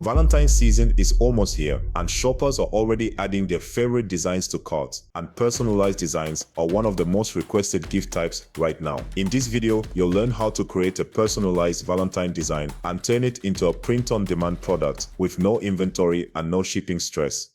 Valentine's season is almost here, and shoppers are already adding their favorite designs to carts, and personalized designs are one of the most requested gift types right now. In this video, you'll learn how to create a personalized Valentine design and turn it into a print-on-demand product with no inventory and no shipping stress.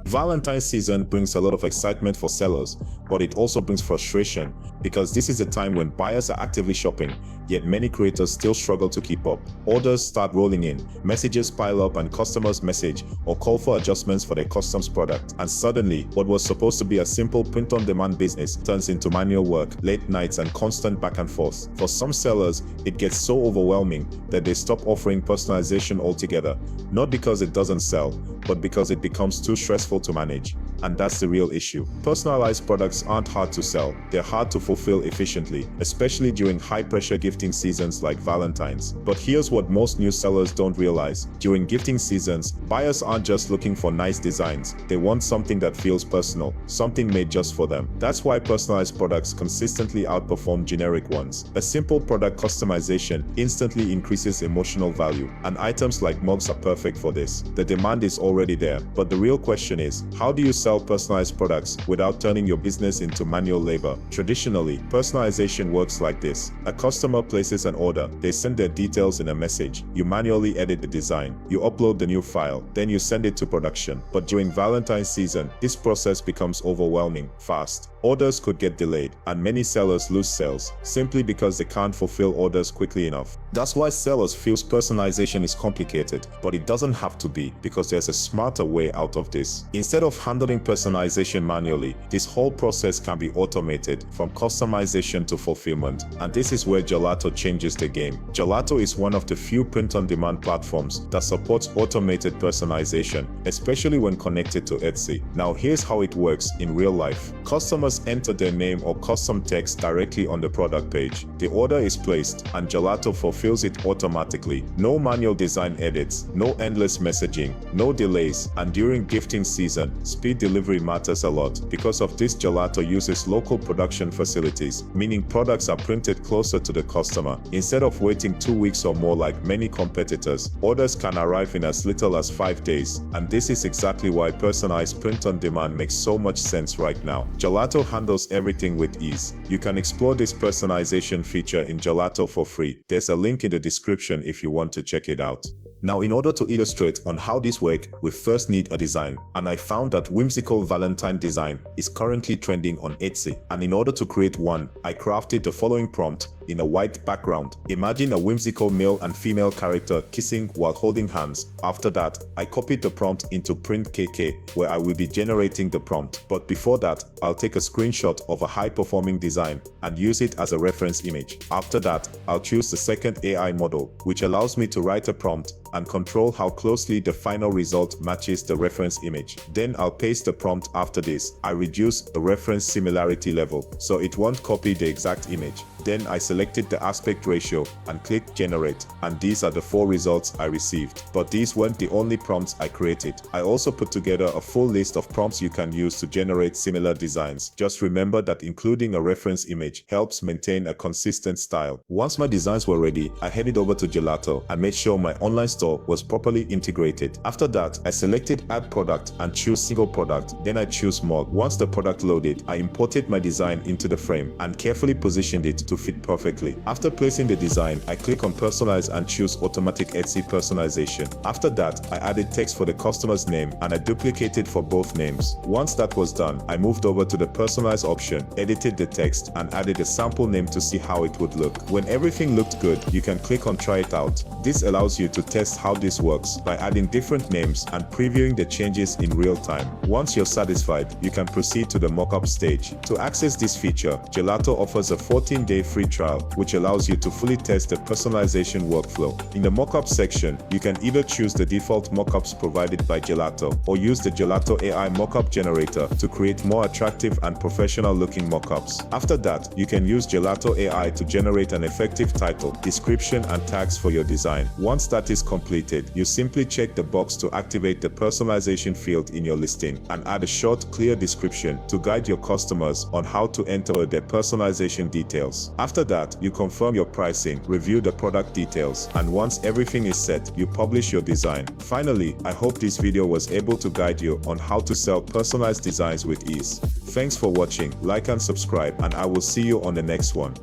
Valentine's season brings a lot of excitement for sellers, but it also brings frustration because this is a time when buyers are actively shopping, yet many creators still struggle to keep up. Orders start rolling in, messages pile up, and customers message or call for adjustments for their customs product. And suddenly, what was supposed to be a simple print-on-demand business turns into manual work, late nights, and constant back and forth. For some sellers, it gets so overwhelming that they stop offering personalization altogether, not because it doesn't sell, but because it becomes too stressful to manage. And that's the real issue. Personalized products aren't hard to sell, they're hard to fulfill efficiently, especially during high-pressure gifting seasons like Valentine's. But here's what most new sellers don't realize. During gifting seasons, buyers aren't just looking for nice designs, they want something that feels personal, something made just for them. That's why personalized products consistently outperform generic ones. A simple product customization instantly increases emotional value, and items like mugs are perfect for this. The demand is already there, but the real question is, how do you sell personalized products without turning your business into manual labor? Traditionally, personalization works like this. A customer places an order, they send their details in a message, you manually edit the design, you upload the new file, then you send it to production. But during Valentine's season, this process becomes overwhelming fast. Orders could get delayed, and many sellers lose sales simply because they can't fulfill orders quickly enough. That's why sellers feel personalization is complicated, but it doesn't have to be, because there's a smarter way out of this. Instead of handling personalization manually, this whole process can be automated, from customization to fulfillment. And this is where Gelato changes the game. Gelato is one of the few print-on-demand platforms that supports automated personalization, especially when connected to Etsy. Now here's how it works in real life. Customers enter their name or custom text directly on the product page. The order is placed, and Gelato fulfills it automatically. No manual design edits, no endless messaging, no delays, and during gifting season, speed delivery matters a lot. Because of this, Gelato uses local production facilities, meaning products are printed closer to the customer. Instead of waiting 2 weeks or more like many competitors, orders can arrive in as little as 5 days. And this is exactly why personalized print-on-demand makes so much sense right now. Gelato handles everything with ease. You can explore this personalization feature in Gelato for free. There's a link in the description if you want to check it out. Now, in order to illustrate on how this works, we first need a design, and I found that whimsical Valentine design is currently trending on Etsy. And in order to create one, I crafted the following prompt in a white background. Imagine a whimsical male and female character kissing while holding hands. After that, I copied the prompt into Print.kk, where I will be generating the prompt. But before that, I'll take a screenshot of a high-performing design and use it as a reference image. After that, I'll choose the second AI model, which allows me to write a prompt and control how closely the final result matches the reference image. Then I'll paste the prompt after this. I reduce the reference similarity level, so it won't copy the exact image. Then I selected the aspect ratio and clicked generate, and these are the 4 results I received. But these weren't the only prompts I created. I also put together a full list of prompts you can use to generate similar designs. Just remember that including a reference image helps maintain a consistent style. Once my designs were ready, I headed over to Gelato and made sure my online store was properly integrated. After that, I selected add product and choose single product. Then I choose mug. Once the product loaded, I imported my design into the frame and carefully positioned it to fit perfectly. After placing the design, I click on personalize and choose automatic Etsy personalization. After that, I added text for the customer's name and I duplicated for both names. Once that was done, I moved over to the personalize option, edited the text, and added a sample name to see how it would look. When everything looked good, you can click on try it out. This allows you to test how this works by adding different names and previewing the changes in real time. Once you're satisfied, you can proceed to the mockup stage. To access this feature, Gelato offers a 14-day free trial, which allows you to fully test the personalization workflow. In the mockup section, you can either choose the default mockups provided by Gelato or use the Gelato AI mockup generator to create more attractive and professional-looking mockups. After that, you can use Gelato AI to generate an effective title, description, and tags for your design. Once that is completed, you simply check the box to activate the personalization field in your listing and add a short, clear description to guide your customers on how to enter their personalization details. After that, that, you confirm your pricing, review the product details, and once everything is set, you publish your design. Finally, I hope this video was able to guide you on how to sell personalized designs with ease. Thanks for watching, like and subscribe, and I will see you on the next one.